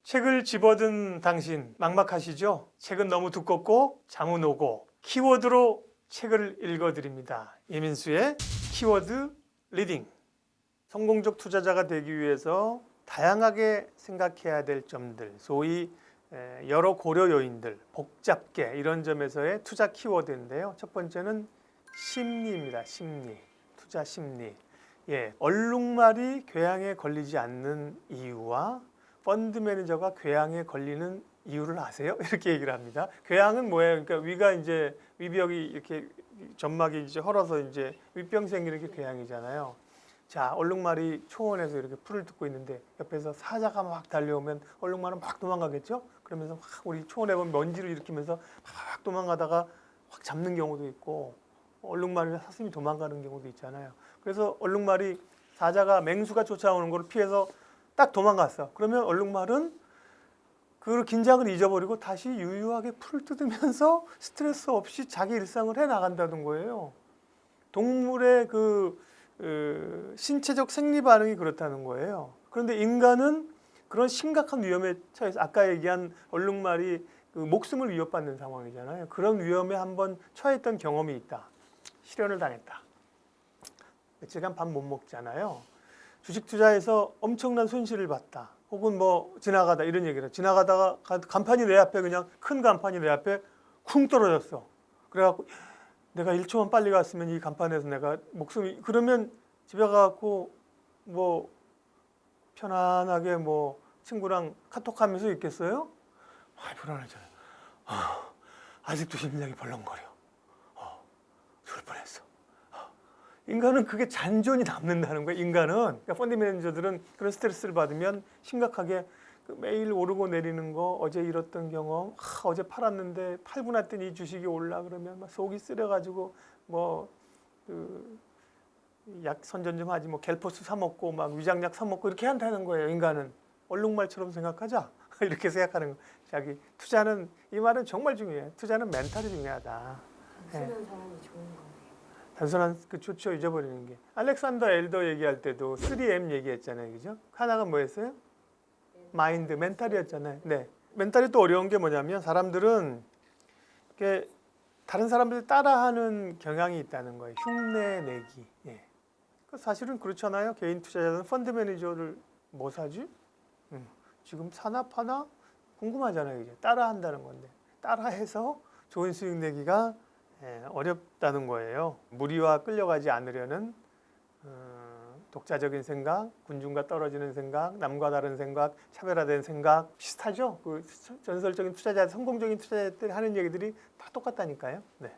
책을 집어든 당신 막막하시죠? 책은 너무 두껍고 잠은 오고 키워드로 책을 읽어드립니다. 예민수의 키워드 리딩. 성공적 투자자가 되기 위해서 다양하게 생각해야 될 점들, 소위 여러 고려 요인들, 복잡게 이런 점에서의 투자 키워드인데요. 첫 번째는 심리입니다. 심리, 투자 심리. 얼룩말이 궤양에 걸리지 않는 이유와 펀드 매니저가 궤양에 걸리는 이유를 아세요? 이렇게 얘기를 합니다. 궤양은 뭐예요? 그러니까 위가 이제 위벽이 이렇게 점막이 이제 헐어서 이제 윗병 생기는 게 궤양이잖아요. 자, 얼룩말이 초원에서 이렇게 풀을 뜯고 있는데 옆에서 사자가 막 달려오면 얼룩말은 막 도망가겠죠? 그러면서 막 우리 초원에 보면 먼지를 일으키면서 막 도망가다가 확 잡는 경우도 있고 얼룩말이 사슴이 도망가는 경우도 있잖아요. 그래서 얼룩말이 사자가 맹수가 쫓아오는 걸 피해서 딱 도망갔어. 그러면 얼룩말은 그 긴장을 잊어버리고 다시 유유하게 풀을 뜯으면서 스트레스 없이 자기 일상을 해 나간다는 거예요. 동물의 신체적 생리 반응이 그렇다는 거예요. 그런데 인간은 그런 심각한 위험에 처해서 아까 얘기한 얼룩말이 목숨을 위협받는 상황이잖아요. 그런 위험에 한번 처했던 경험이 있다. 실현을 당했다. 며칠간 밥 못 먹잖아요. 주식 투자에서 엄청난 손실을 봤다. 혹은 뭐 지나가다 이런 얘기를 지나가다가 간판이 내 앞에 그냥 큰 간판이 내 앞에 쿵 떨어졌어. 그래갖고 내가 1초만 빨리 갔으면 이 간판에서 내가 목숨이 그러면 집에 가갖고 뭐 편안하게 뭐 친구랑 카톡하면서 있겠어요? 불안하잖아요. 아직도 심장이 벌렁거려. 죽을 뻔했어. 인간은 그게 잔존이 남는다는 거예요. 인간은 그러니까 펀드 매니저들은 그런 스트레스를 받으면 심각하게 매일 오르고 내리는 거, 어제 잃었던 경험, 어제 팔았는데 팔고 났더니 이 주식이 올라 그러면 막 속이 쓰려가지고 뭐 약 선전 좀 하지 뭐 갤포스 사 먹고 막 위장약 사 먹고 이렇게 한다는 거예요. 인간은 얼룩말처럼 생각하자 이렇게 생각하는 거. 자기 투자는 이 말은 정말 중요해. 투자는 멘탈이 중요하다. 단순한 사람이 좋은 거네요. 단순한 좋죠. 잊어버리는 게. 알렉산더 엘더 얘기할 때도 3M 얘기했잖아요. 그죠? 하나가 뭐였어요? 마인드, 멘탈이었잖아요. 네. 멘탈이 또 어려운 게 뭐냐면 사람들은 이렇게 다른 사람들 따라하는 경향이 있다는 거예요. 흉내 내기. 사실은 그렇잖아요. 개인 투자자는 펀드 매니저를 뭐 사지? 지금 사나 파나? 궁금하잖아요. 이제 따라한다는 건데. 따라해서 좋은 수익 내기가 어렵다는 거예요. 무리와 끌려가지 않으려는 독자적인 생각, 군중과 떨어지는 생각, 남과 다른 생각, 차별화된 생각 비슷하죠. 그 전설적인 투자자, 성공적인 투자자들 하는 얘기들이 다 똑같다니까요. 네.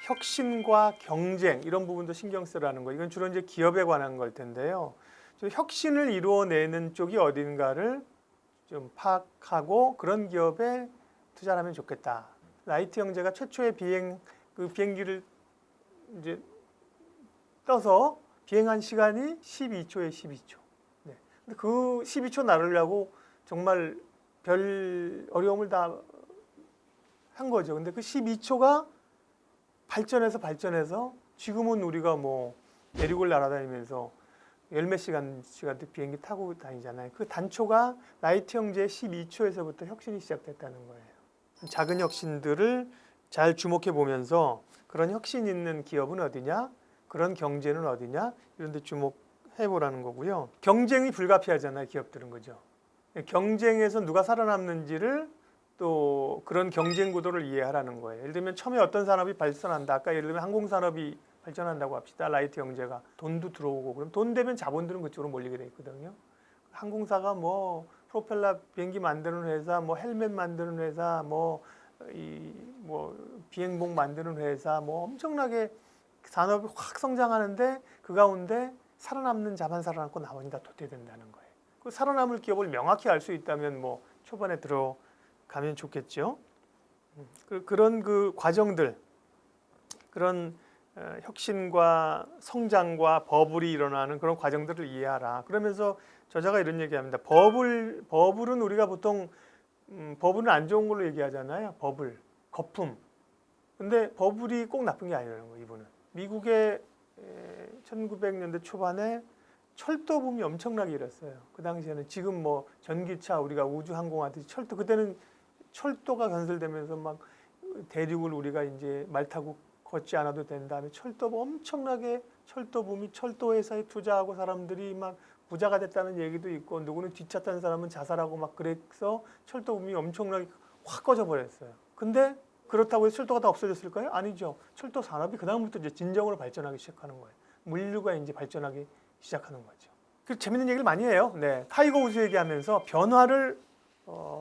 혁신과 경쟁 이런 부분도 신경 쓰라는 거. 이건 주로 이제 기업에 관한 걸 텐데요. 혁신을 이루어내는 쪽이 어딘가를 좀 파악하고 그런 기업에 투자를 하면 좋겠다. 라이트 형제가 최초의 비행기를 이제 떠서 비행한 시간이 12초에 12초. 네. 근데 그 12초 나르려고 정말 별 어려움을 다 한 거죠. 근데 그 12초가 발전해서 지금은 우리가 뭐 대륙을 날아다니면서 열몇 시간씩한테 비행기 타고 다니잖아요. 그 단초가 라이트 형제의 12초에서부터 혁신이 시작됐다는 거예요. 작은 혁신들을 잘 주목해 보면서 그런 혁신 있는 기업은 어디냐? 그런 경제는 어디냐? 이런 데 주목해 보라는 거고요. 경쟁이 불가피하잖아요, 기업들은. 그죠? 경쟁에서 누가 살아남는지를 또 그런 경쟁 구도를 이해하라는 거예요. 예를 들면 처음에 어떤 산업이 발전한다. 아까 예를 들면 항공산업이 발전한다고 합시다. 라이트 형제가 돈도 들어오고 그럼 돈 되면 자본들은 그쪽으로 몰리게 돼 있거든요. 항공사가 뭐 프로펠러 비행기 만드는 회사, 뭐 헬멧 만드는 회사, 뭐 비행복 만드는 회사, 뭐 엄청나게 산업이 확 성장하는데 그 가운데 살아남는 자만 살아남고 나머지는 다 도태된다는 거예요. 그 살아남을 기업을 명확히 알 수 있다면 뭐 초반에 들어가면 좋겠죠. 그런 그 과정들, 그런 혁신과 성장과 버블이 일어나는 그런 과정들을 이해하라. 그러면서 저자가 이런 얘기합니다. 버블은 우리가 보통 버블은 안 좋은 걸로 얘기하잖아요. 버블, 거품. 근데 버블이 꼭 나쁜 게 아니라는 거예요. 이분은 미국의 1900년대 초반에 철도 붐이 엄청나게 일었어요. 그 당시에는 지금 뭐 전기차 우리가 우주항공하듯이 철도 그때는 철도가 건설되면서 막 대륙을 우리가 이제 말 타고 걷지 않아도 된다는 철도 엄청나게 철도 붐이 철도 회사에 투자하고 사람들이 막 부자가 됐다는 얘기도 있고 누구는 뒷차 탄 사람은 자살하고 막 그래서 철도 붐이 엄청나게 확 꺼져 버렸어요. 근데 그렇다고 해서 철도가 다 없어졌을까요? 아니죠. 철도 산업이 그다음부터 이제 진정으로 발전하기 시작하는 거예요. 물류가 이제 발전하기 시작하는 거죠. 그 재밌는 얘기를 많이 해요. 네, 타이거 우즈 얘기하면서 변화를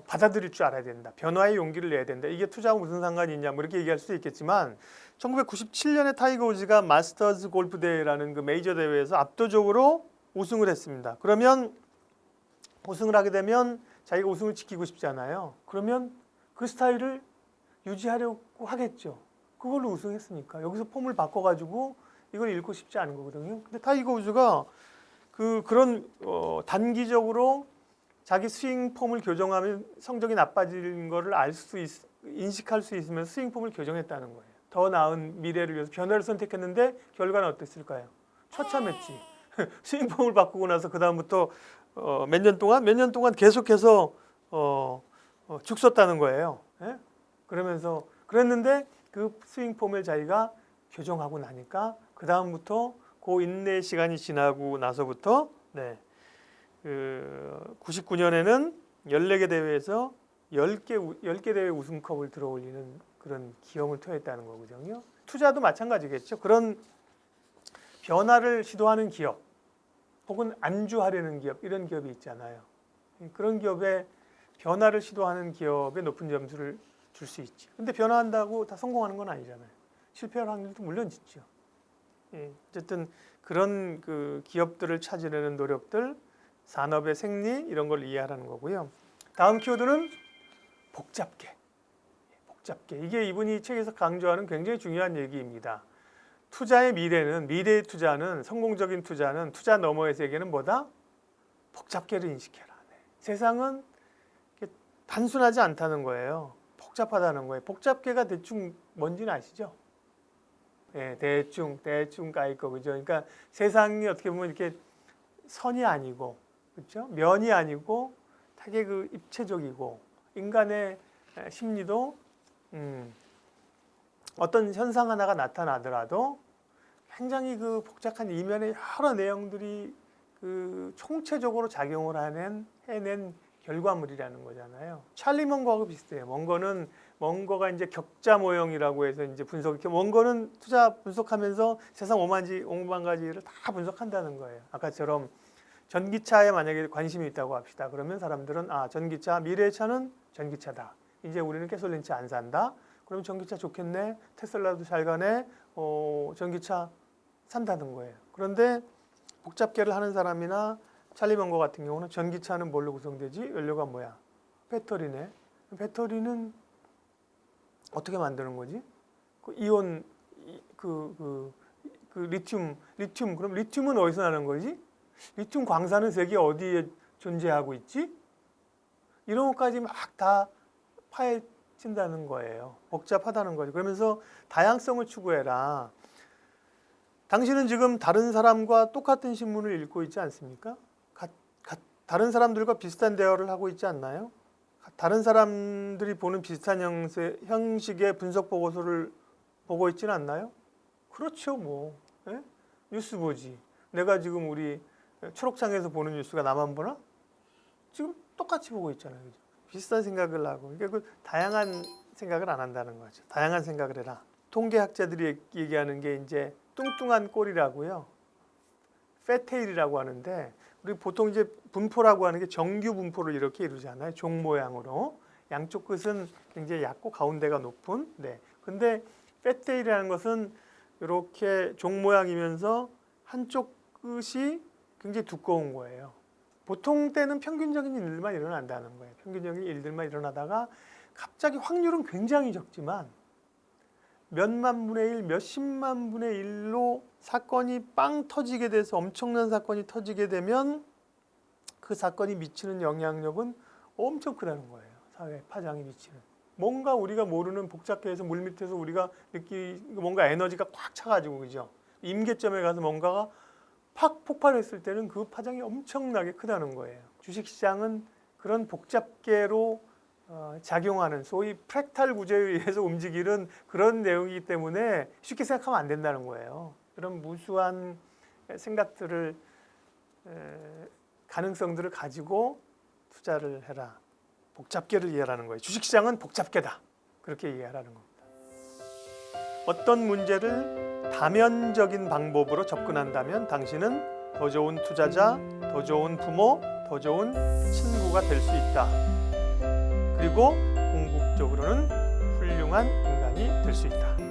받아들일 줄 알아야 된다. 변화의 용기를 내야 된다. 이게 투자하고 무슨 상관이 있냐 뭐 이렇게 얘기할 수도 있겠지만 1997년에 타이거 우즈가 마스터즈 골프 대회라는 그 메이저 대회에서 압도적으로 우승을 했습니다. 그러면 우승을 하게 되면 자기가 우승을 지키고 싶잖아요. 그러면 그 스타일을 유지하려고 하겠죠. 그걸로 우승했으니까 여기서 폼을 바꿔가지고 이걸 잃고 싶지 않은 거거든요. 근데 타이거 우즈가 그런 단기적으로 자기 스윙 폼을 교정하면 성적이 나빠지는 거를 인식할 수 있으면 스윙 폼을 교정했다는 거예요. 더 나은 미래를 위해서 변화를 선택했는데 결과는 어땠을까요? 처참했지. 스윙 폼을 바꾸고 나서 그 다음부터 몇 년 동안 계속해서 죽었다는 거예요. 예? 그러면서 그랬는데 그 스윙 폼을 자기가 교정하고 나니까 그 다음부터 그 인내 시간이 지나고 나서부터 99년에는 14개 대회에서 10개 대회 우승컵을 들어올리는 그런 기염을 토했다는 거거든요. 투자도 마찬가지겠죠. 그런 변화를 시도하는 기업 혹은 안주하려는 기업 이런 기업이 있잖아요. 그런 기업에 변화를 시도하는 기업에 높은 점수를 줄 수 있지. 근데 변화한다고 다 성공하는 건 아니잖아요. 실패할 확률도 물론 있죠. 예, 어쨌든 그런 그 기업들을 찾으려는 노력들, 산업의 생리 이런 걸 이해하라는 거고요. 다음 키워드는 복잡계. 복잡계. 이게 이분이 책에서 강조하는 굉장히 중요한 얘기입니다. 투자의 미래의 투자는 성공적인 투자는 투자 너머의 세계는 뭐다? 복잡계를 인식해라. 네. 세상은 단순하지 않다는 거예요. 복잡하다는 거예요. 복잡계가 대충 뭔지는 아시죠? 예, 대충 까일 거 그죠? 그러니까 세상이 어떻게 보면 이렇게 선이 아니고 그렇죠? 면이 아니고 되게 그 입체적이고 인간의 심리도 어떤 현상 하나가 나타나더라도 굉장히 그 복잡한 이면의 여러 내용들이 그 총체적으로 작용을 해낸 결과물이라는 거잖아요. 찰리 먼거하고 비슷해요. 먼거가 이제 격자 모형이라고 해서 이제 먼거는 투자 분석하면서 세상 오만 가지를 다 분석한다는 거예요. 아까처럼 전기차에 만약에 관심이 있다고 합시다. 그러면 사람들은 전기차 미래의 차는 전기차다. 이제 우리는 가솔린차 안 산다. 그럼 전기차 좋겠네. 테슬라도 잘 가네. 전기차 산다는 거예요. 그런데 복잡계를 하는 사람이나 찰리 먼거 같은 경우는 전기차는 뭘로 구성되지? 연료가 뭐야? 배터리네. 배터리는 어떻게 만드는 거지? 그 이온 리튬 그럼 리튬은 어디서 나는 거지? 리튬 광산은 세계 어디에 존재하고 있지? 이런 것까지 막 다 파헤친다는 거예요. 복잡하다는 거죠. 그러면서 다양성을 추구해라. 당신은 지금 다른 사람과 똑같은 신문을 읽고 있지 않습니까? 다른 사람들과 비슷한 대화를 하고 있지 않나요? 다른 사람들이 보는 비슷한 형식의 분석 보고서를 보고 있지는 않나요? 그렇죠, 뭐. 예? 뉴스 보지. 내가 지금 우리 초록창에서 보는 뉴스가 나만 보나? 지금 똑같이 보고 있잖아요. 그죠? 비슷한 생각을 하고. 그러니까 그 다양한 생각을 안 한다는 거죠. 다양한 생각을 해라. 통계학자들이 얘기하는 게 이제 뚱뚱한 꼴이라고요. 패테일이라고 하는데 우리 보통 이제 분포라고 하는 게 정규 분포를 이렇게 이루잖아요. 종 모양으로. 양쪽 끝은 굉장히 얕고 가운데가 높은. 네. 근데 패테일이라는 것은 이렇게 종 모양이면서 한쪽 끝이 굉장히 두꺼운 거예요. 보통 때는 평균적인 일들만 일어난다는 거예요. 평균적인 일들만 일어나다가 갑자기 확률은 굉장히 적지만 몇만 분의 1, 몇십만 분의 1로 사건이 빵 터지게 돼서 엄청난 사건이 터지게 되면 그 사건이 미치는 영향력은 엄청 크다는 거예요. 사회에 파장이 미치는. 뭔가 우리가 모르는 복잡계에서 물밑에서 우리가 뭔가 에너지가 꽉 차가지고 그죠? 임계점에 가서 뭔가가 확 폭발했을 때는 그 파장이 엄청나게 크다는 거예요. 주식시장은 그런 복잡계로 작용하는 소위 프랙탈 구조에 의해서 움직이는 그런 내용이기 때문에 쉽게 생각하면 안 된다는 거예요. 그런 무수한 생각들을 가능성들을 가지고 투자를 해라. 복잡계를 이해하라는 거예요. 주식시장은 복잡계다. 그렇게 이해하라는 겁니다. 어떤 문제를 다면적인 방법으로 접근한다면 당신은 더 좋은 투자자, 더 좋은 부모, 더 좋은 친구가 될 수 있다. 그리고 궁극적으로는 훌륭한 인간이 될 수 있다.